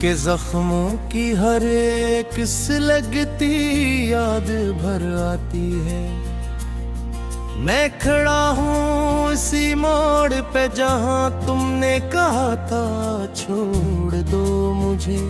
के जख्मों की हर एक लगती याद भर आती है। मैं खड़ा हूँ इसी मोड़ पे जहाँ तुमने कहा था छोड़ दो मुझे,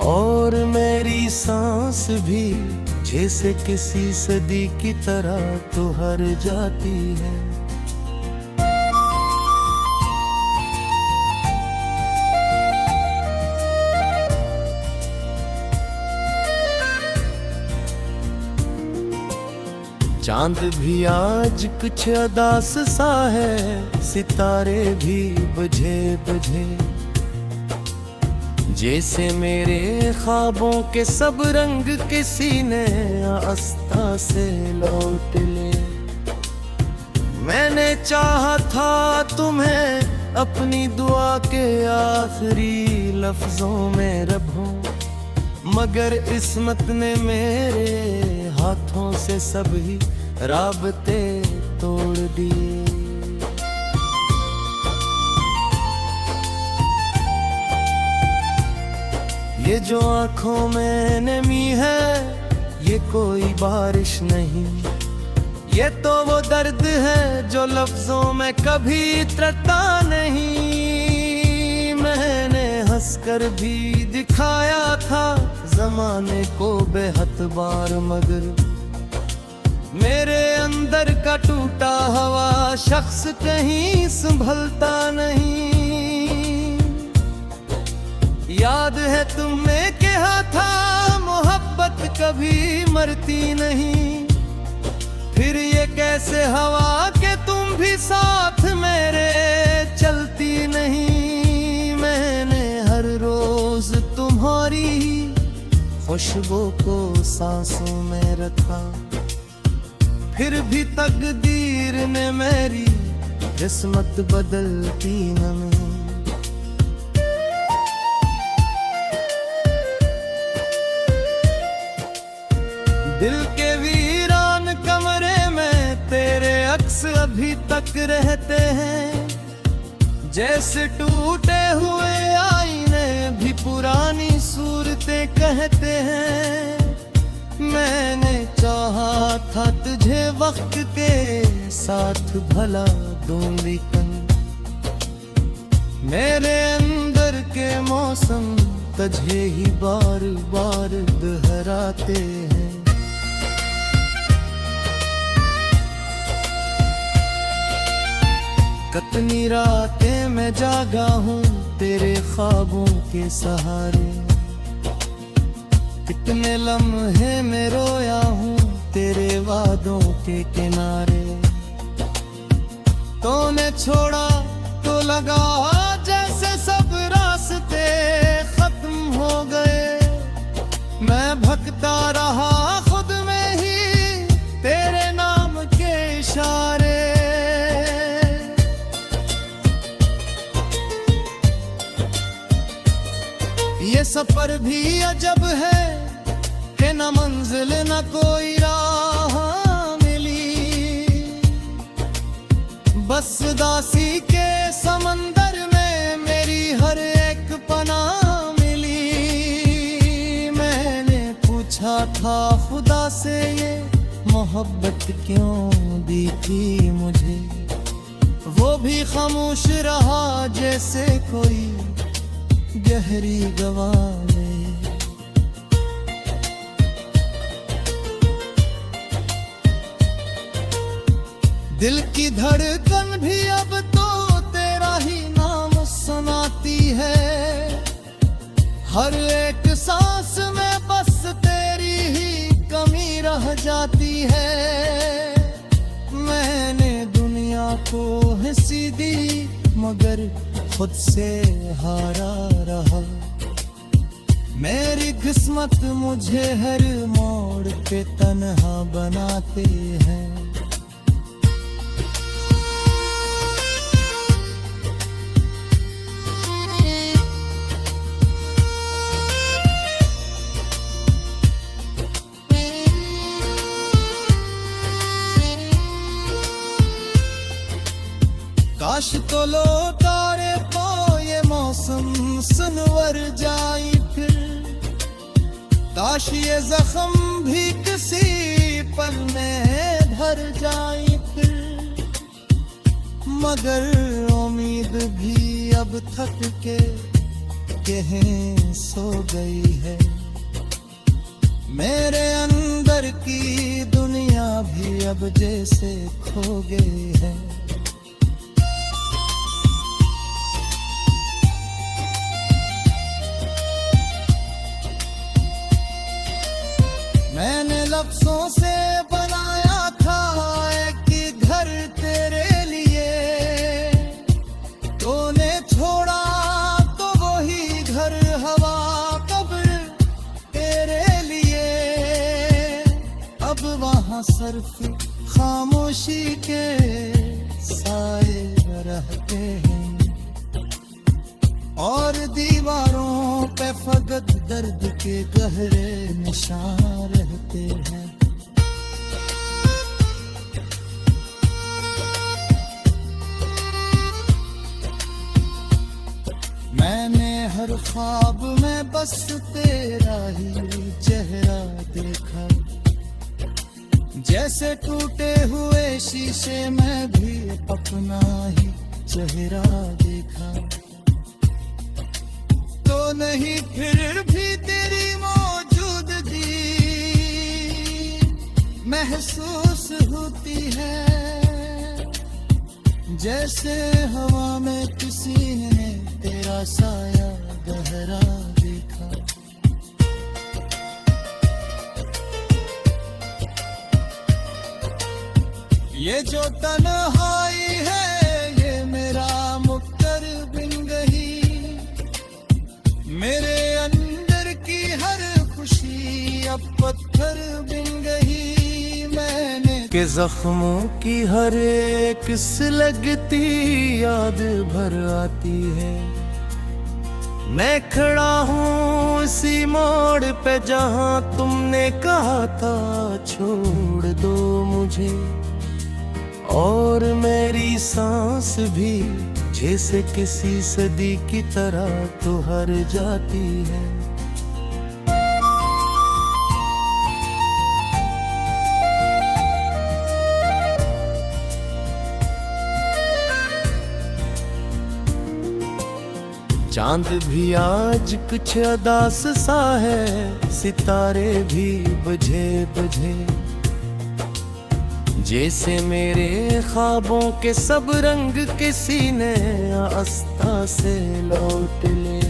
और मेरी सांस भी जैसे किसी सदी की तरह तो हर जाती है। चांद भी आज कुछ अदास सा है, सितारे भी बुझे बुझे, जैसे मेरे ख्वाबों के सब रंग किसी ने आस्था से लौट ले। मैंने चाहा था तुम्हें अपनी दुआ के आखिरी लफ्जों में रखूं, मगर किस्मत ने मेरे हाथों से सभी राबते तोड़ दिए। ये जो आंखों में नमी है ये कोई बारिश नहीं, ये तो वो दर्द है जो लफ्जों में कभी उतरता नहीं। मैंने हंसकर भी दिखाया था जमाने को बेहद बार, मगर मेरे अंदर का टूटा हुआ शख्स कहीं संभलता नहीं। याद है तुमने कहा था मोहब्बत कभी मरती नहीं, फिर ये कैसे हवा के तुम भी साथ मेरे चलती नहीं। मैंने हर रोज तुम्हारी खुशबू को सांसों में रखा, फिर भी तकदीर ने मेरी किस्मत बदलती नहीं। दिल के वीरान कमरे में तेरे अक्स अभी तक रहते हैं, जैसे टूटे हुए आईने भी पुरानी सूरतें कहते हैं। मैंने चाहा था तुझे वक्त के साथ भला दूं, लेकिन मेरे अंदर के मौसम तुझे ही बार बार दोहराते हैं। कितनी रातें मैं जागा हूँ तेरे ख्वाबों के सहारे, कितने लम्हे में रोया हूँ तेरे वादों के किनारे। तूने छोड़ा तो लगा जैसे सब रास्ते खत्म हो गए, मैं भटकता रहा खुद में ही तेरे नाम के इशारे। ये सफर भी अजब है कि न मंजिल न कोई राह मिली, बस दासी के समंदर में मेरी हर एक पनाह मिली। मैंने पूछा था खुदा से ये मोहब्बत क्यों दी थी मुझे, वो भी खामोश रहा जैसे कोई गहरी गवाह है। दिल की धड़कन भी अब तो तेरा ही नाम सुनाती है, हर एक सांस में बस तेरी ही कमी रह जाती है। मैंने दुनिया को हंसी दी मगर खुद से हारा रहा, मेरी किस्मत मुझे हर मोड़ पे तन्हा बनाते हैं। काश तो लौटारे को ये मौसम सुनवर जाई फिर, काश ये जख्म भी किसी पल में भर जाई फिर, मगर उम्मीद भी अब थक के कहीं सो गई है। मेरे अंदर की दुनिया भी अब जैसे खो गई है। मैंने लफ्जों से बनाया था एक घर तेरे लिए, तूने छोड़ा तो वही घर हवा कब्र तेरे लिए। अब वहाँ सिर्फ खामोशी के साए रहते हैं और दीवारों पे फकत दर्द के गहरे निशान रहते हैं। मैंने हर ख्वाब में बस तेरा ही चेहरा देखा, जैसे टूटे हुए शीशे में भी अपना ही चेहरा देखा। तो नहीं फिर भी तेरी मौजूदगी महसूस होती है, जैसे हवा में किसी ने तेरा साया गहरा देखा। ये जो तन्हाई है ये मेरा मुक्तर बिन गई, मेरे अंदर की हर खुशी अब पत्थर बिन गई। मैंने के जख्मों की हर एक लगती याद भर आती है। मैं खड़ा हूँ इसी मोड़ पे जहाँ तुमने कहा था छोड़ दो मुझे, और मेरी सांस भी जैसे किसी सदी की तरह तो हर जाती है। चांद भी आज कुछ अदास सा है, सितारे भी बुझे बुझे, जैसे मेरे ख्वाबों के सब रंग किसी ने आस्था से लौट ले।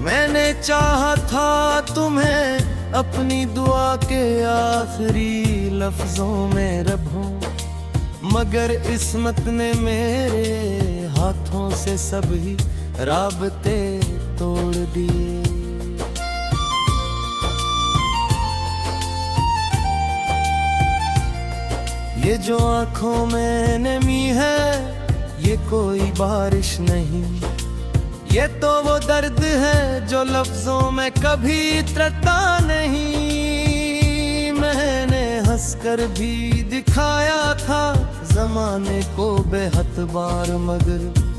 मैंने चाहा था तुम्हें अपनी दुआ के आखिरी लफ्जों में रखूं, मगर किस्मत ने मेरे हाथों से सभी राबते तोड़ दिए। ये जो आंखों में नमी है ये कोई बारिश नहीं, ये तो वो दर्द है जो लफ्जों में कभी उतरता नहीं। मैंने हंसकर भी दिखाया था जमाने को बेहद बार, मगर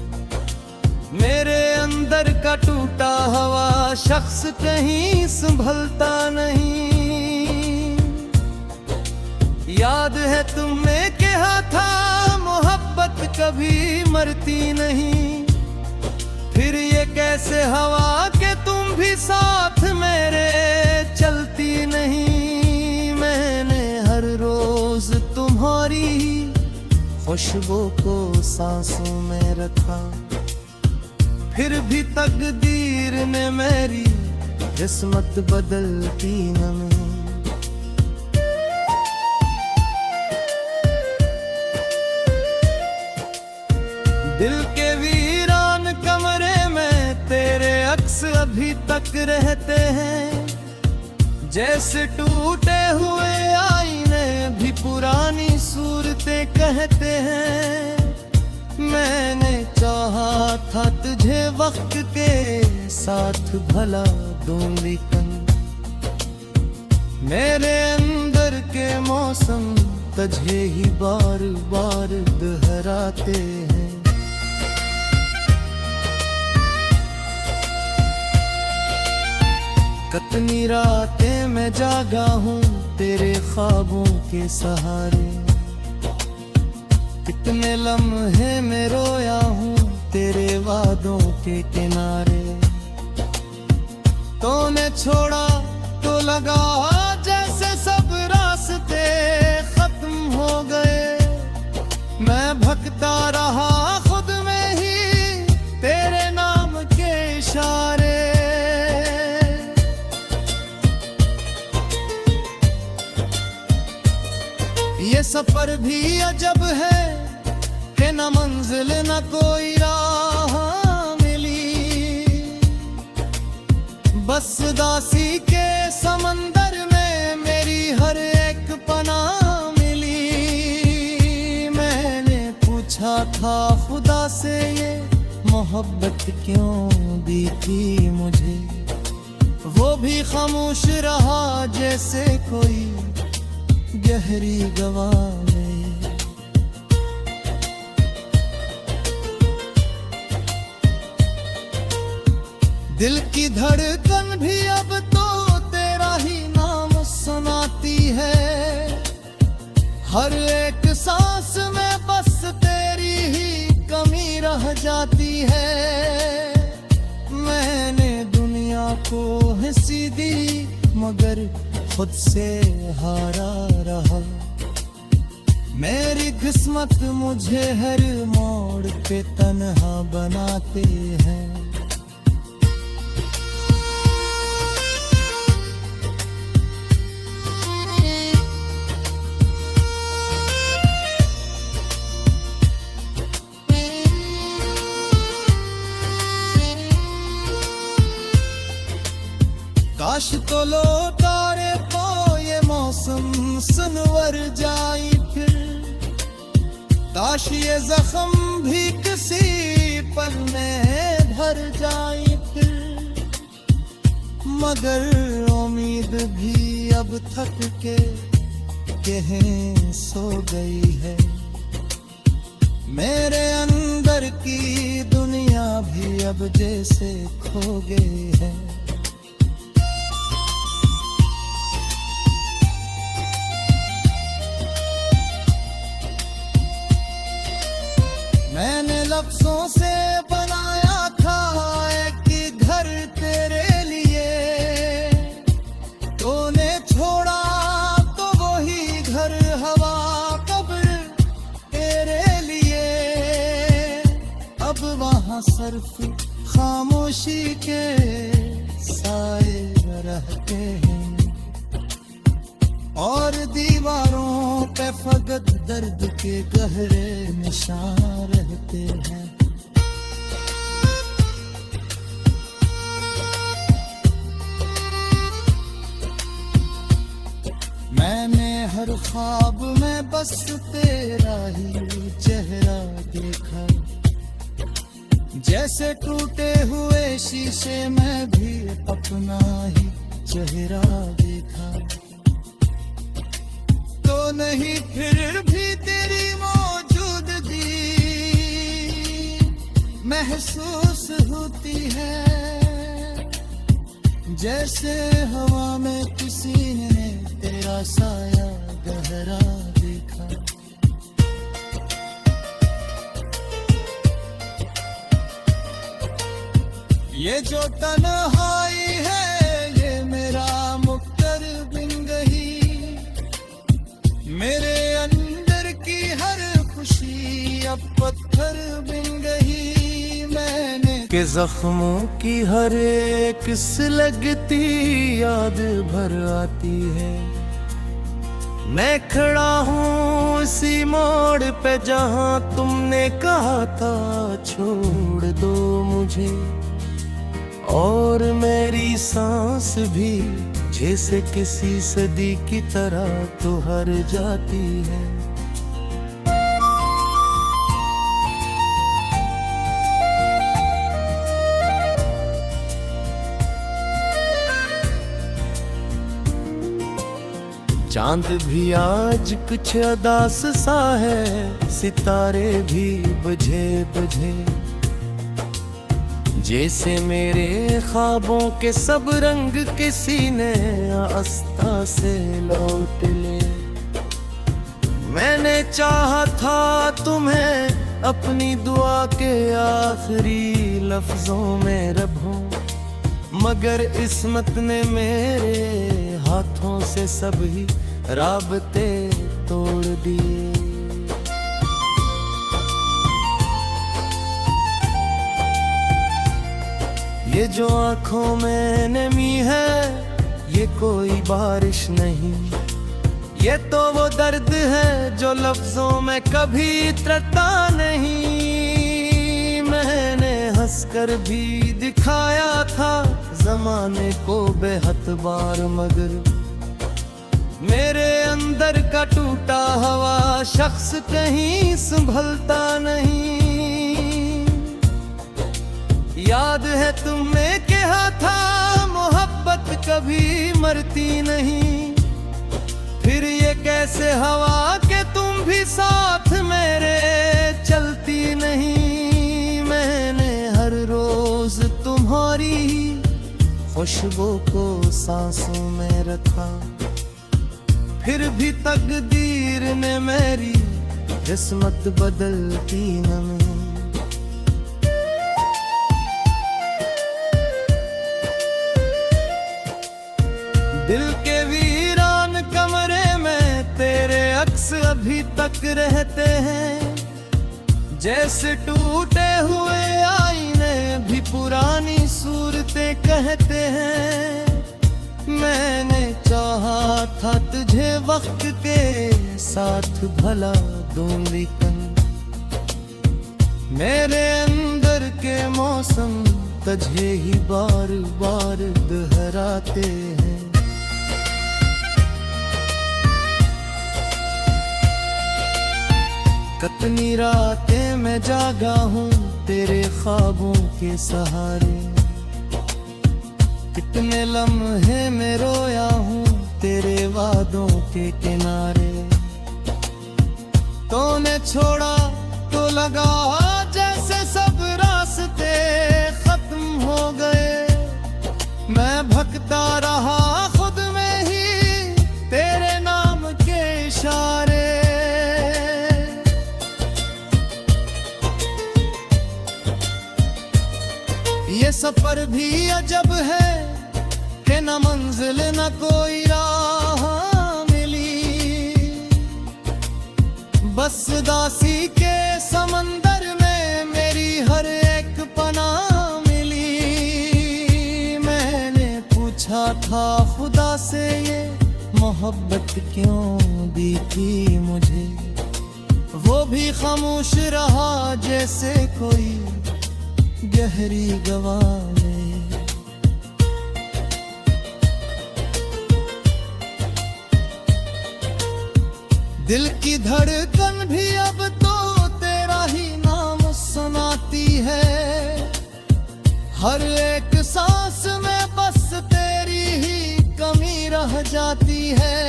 मेरे अंदर का टूटा हुआ शख्स कहीं संभलता नहीं। याद है तुमने कहा था मोहब्बत कभी मरती नहीं, फिर ये कैसे हवा के तुम भी साथ मेरे चलती नहीं। मैंने हर रोज तुम्हारी खुशबू को सांसों में रखा, फिर भी तकदीर ने मेरी किस्मत बदलती न। दिल के वीरान कमरे में तेरे अक्स अभी तक रहते हैं, जैसे टूटे हुए आईने भी पुरानी सूरतें कहते हैं। मैंने चाहा था तुझे वक्त के साथ भला दूं, लेकिन मेरे अंदर के मौसम तुझे ही बार बार दोहराते हैं। कितनी रातें मैं जागा हूँ तेरे ख्वाबों के सहारे, कितने लम्हे में रोया हूँ तेरे वादों के किनारे। तूने छोड़ा तो लगा जैसे सब रास्ते खत्म हो गए। मैं भटकता रहा खुद में ही तेरे नाम के इशारे। ये सफर भी अजब है कि न मंजिल न कोई राह मिली, बस दासी के समंदर में मेरी हर एक पनाह मिली। मैंने पूछा था खुदा से ये मोहब्बत क्यों दी थी मुझे, वो भी खामोश रहा जैसे कोई गहरी गवाह में। दिल की धड़कन भी अब तो तेरा ही नाम सुनाती है। हर एक सांस में बस तेरी ही कमी रह जाती है। मैंने दुनिया को हंसी दी मगर खुद से हारा रहा। मेरी किस्मत मुझे हर मोड़ पे तन्हा बनाते हैं। काश तो लौटारे को ये मौसम सुनवर जाई फिर, काश ये जख्म भी किसी पल में भर जाई फिर। मगर उम्मीद भी अब थक के कहीं सो गई है। मेरे अंदर की दुनिया भी अब जैसे खो गई है। मैंने लफ्जों से बनाया था एक घर तेरे लिए, तूने छोड़ा तो वही घर हवा कब्र तेरे लिए। अब वहाँ सिर्फ खामोशी के साए रहते हैं और दीवारों पे फकत दर्द के गहरे निशान रहते हैं। मैंने हर ख्वाब में बस तेरा ही चेहरा देखा, जैसे टूटे हुए शीशे में भी अपना ही चेहरा देखा। तो नहीं फिर भी तेरी मौजूदगी महसूस होती है, जैसे हवा में किसी ने तेरा साया गहरा देखा। ये जो तन्हाई है ये मेरा मुक्तर बिन गई, मेरे अंदर की हर खुशी अब पत्थर बिन गई। मैंने के जख्मों की हर एक लगती याद भर आती है। मैं खड़ा हूँ इसी मोड़ पे जहाँ तुमने कहा था छोड़ दो मुझे, और मेरी सांस भी जैसे किसी सदी की तरह तो हर जाती है। चांद भी आज कुछ अदास सा है, सितारे भी बुझे बुझे। जैसे मेरे ख्वाबों के सब रंग किसी ने आस्था से लौट ले। मैंने चाहा था तुम्हें अपनी दुआ के आखिरी लफ्जों में रखूं, मगर इस्मत ने मेरे हाथों से सभी राबते तोड़ दिए। ये जो आंखों में नमी है ये कोई बारिश नहीं, ये तो वो दर्द है जो लफ्जों में कभी उतरता नहीं। मैंने हंसकर भी दिखाया था ज़माने को बेहद बार, मगर मेरे अंदर का टूटा हुआ शख्स कहीं संभलता नहीं। याद है तुमने कहा था मोहब्बत कभी मरती नहीं, फिर ये कैसे हवा के तुम भी साथ मेरे चलती नहीं। मैंने हर रोज तुम्हारी खुशबू को सांसों में रखा, फिर भी तकदीर ने मेरी किस्मत बदलती नहीं। दिल के वीरान कमरे में तेरे अक्स अभी तक रहते हैं, जैसे टूटे हुए आईने भी पुरानी सूरतें कहते हैं। मैंने चाहा था तुझे वक्त के साथ भला दूं, लेकिन मेरे अंदर के मौसम तुझे ही बार बार दोहराते हैं। कितनी रातें मैं जागा हूँ तेरे ख्वाबों के सहारे, कितने लम्हे मैं रोया हूँ तेरे वादों के किनारे। तूने छोड़ा तो लगा जैसे सब रास्ते खत्म हो गए, मैं भटकता रहा खुद में ही तेरे नाम के इशारे। ये सफर भी अजब है कि न मंजिल न कोई राह मिली, बस दासी के समंदर में मेरी हर एक पनाह मिली। मैंने पूछा था खुदा से ये मोहब्बत क्यों दी थी मुझे, वो भी खामोश रहा जैसे कोई गहरी गवाले। दिल की धड़कन भी अब तो तेरा ही नाम सुनाती है, हर एक सांस में बस तेरी ही कमी रह जाती है।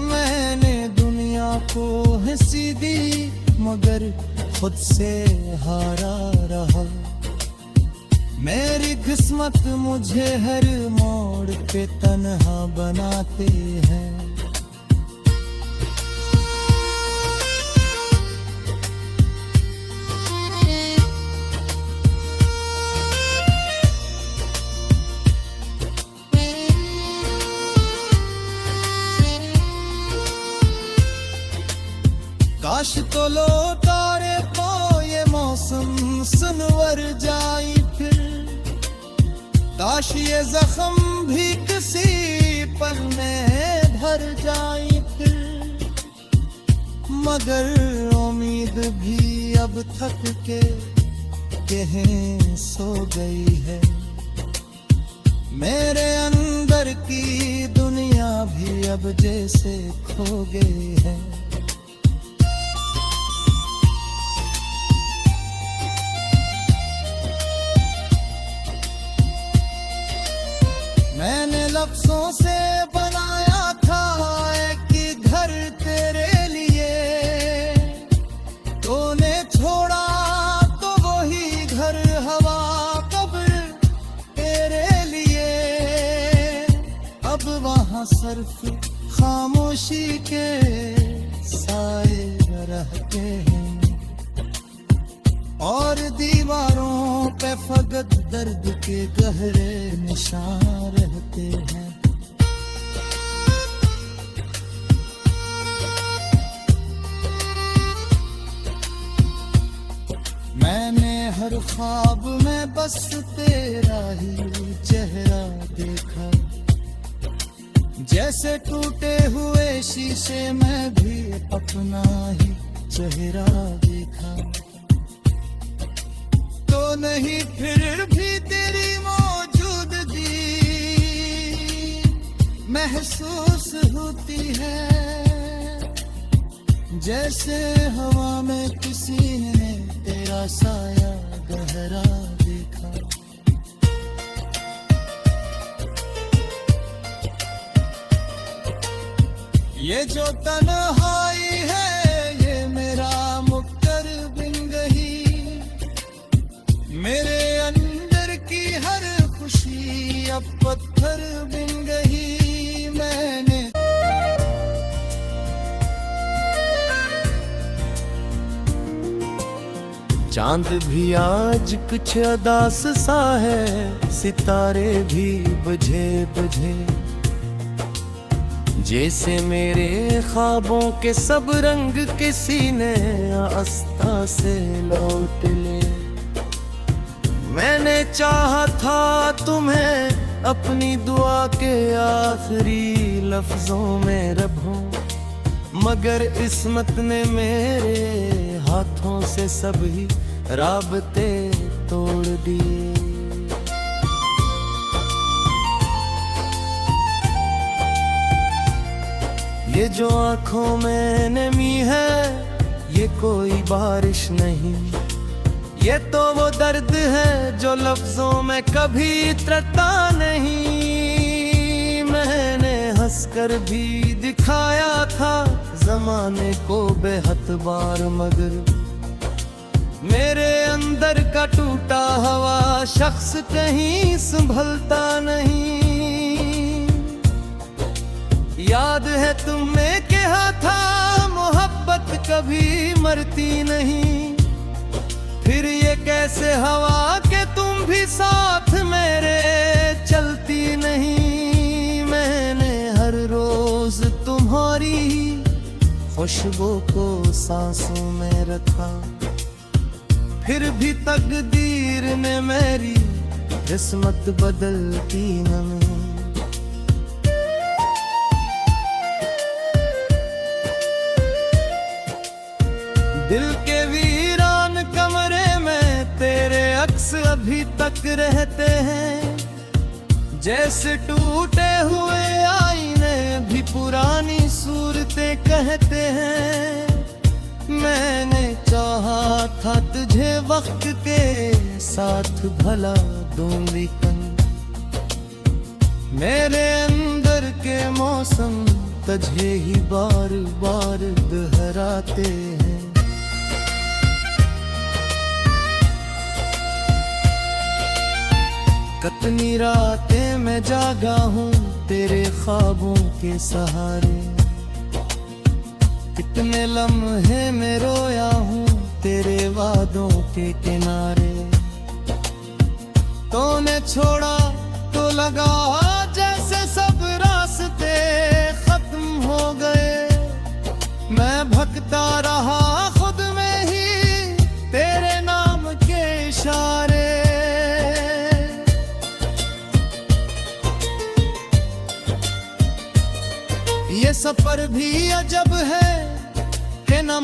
मैंने दुनिया को हंसी दी मगर खुद से हारा रहा, मेरी किस्मत मुझे हर मोड़ पे तन्हा बनाते हैं। काश तो लौटारे तो ये मौसम सुनवर जाई फिर, काश ये जख्म भी किसी पल में भर जाई फिर, मगर उम्मीद भी अब थक के कहीं सो गई है। मेरे अंदर की दुनिया भी अब जैसे खो गई है। मैंने लफ्जों से बनाया था एक घर तेरे लिए, तूने छोड़ा तो वही घर हवा जहाँ सिर्फ खामोशी के साए रहते हैं और दीवारों पे फकत दर्द के गहरे निशान रहते हैं। मैंने हर ख्वाब में बस तेरा ही चेहरा देखा, जैसे टूटे हुए शीशे में भी अपना ही चेहरा देखा। तो नहीं फिर भी तेरी मौजूदगी महसूस होती है, जैसे हवा में किसी ने तेरा साया गहरा देखा। ये जो तन्हाई है ये मेरा मुक्तर बिन गई, मेरे अंदर की हर खुशी अब पत्थर बिन गई। मैंने चांद भी आज कुछ अदास सा है, सितारे भी बुझे बुझे, जैसे मेरे ख्वाबों के सब रंग किसी ने आस्था से लौट ले। मैंने चाहा था तुम्हें अपनी दुआ के आखिरी लफ्जों में रखूं, मगर इस्मत ने मेरे हाथों से सभी राबते तोड़ दिए। ये जो आंखों में नमी है ये कोई बारिश नहीं, ये तो वो दर्द है जो लफ्जों में कभी उतरता नहीं। मैंने हंसकर भी दिखाया था जमाने को बेहद बार, मगर मेरे अंदर का टूटा हुआ शख्स कहीं संभलता नहीं। याद है तुमने कहा था मोहब्बत कभी मरती नहीं, फिर ये कैसे हवा के तुम भी साथ मेरे चलती नहीं। मैंने हर रोज तुम्हारी खुशबू को सांसों में रखा, फिर भी तकदीर ने मेरी किस्मत बदलती नहीं। दिल के वीरान कमरे में तेरे अक्स अभी तक रहते हैं, जैसे टूटे हुए आईने भी पुरानी सूरतें कहते हैं। मैंने चाहा था तुझे वक्त के साथ भला दूंगी कन, मेरे अंदर के मौसम तुझे ही बार बार दोहराते हैं। कितनी रातें मैं जागा हूँ तेरे ख्वाबों के सहारे, कितने लम्हे मैं रोया हूँ तेरे वादों के किनारे। तूने छोड़ा तो लगा जैसे सब रास्ते खत्म हो गए, मैं भटकता रहा खुद में ही तेरे नाम के इशारे। ये सफर भी अजब है कि न